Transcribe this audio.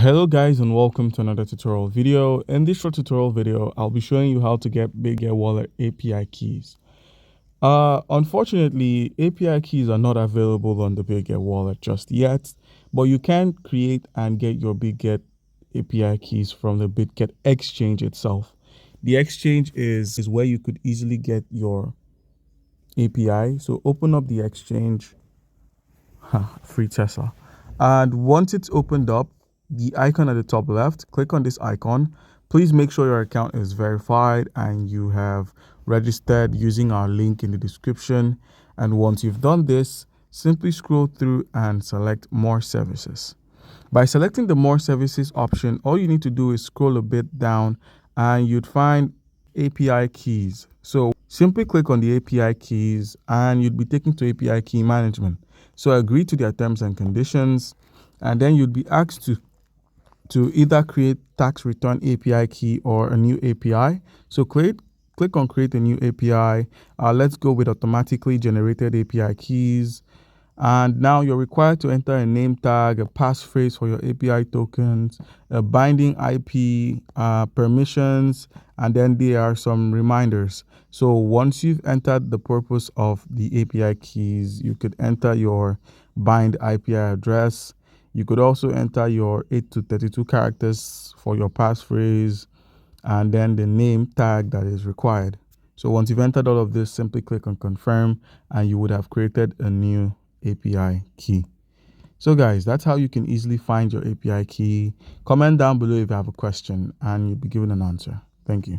Hello guys, and welcome to another tutorial video. In this short tutorial video, I'll be showing you how to get Bitget Wallet API keys. Unfortunately, API keys are not available on the Bitget Wallet just yet, but you can create and get your Bitget API keys from the Bitget exchange itself. The exchange is where you could easily get your API. So open up the exchange, free Tesla. And once it's opened up, the icon at the top left, click on this icon. Please make sure your account is verified and you have registered using our link in the description. And once you've done this, simply scroll through and select more services. By selecting the more services option, all you need to do is scroll a bit down and you'd find API keys. So simply click on the API keys and you'd be taken to API key management. So agree to their terms and conditions, and then you'd be asked to either create tax return API key or a new API. So click on create a new API. Let's go with automatically generated API keys. And now you're required to enter a name tag, a passphrase for your API tokens, a binding IP, permissions, and then there are some reminders. So once you've entered the purpose of the API keys, you could enter your bind IP address. You could also enter your 8 to 32 characters for your passphrase, and then the name tag that is required. So once you've entered all of this, simply click on confirm and you would have created a new API key. So guys, that's how you can easily find your API key. Comment down below if you have a question and you'll be given an answer. Thank you.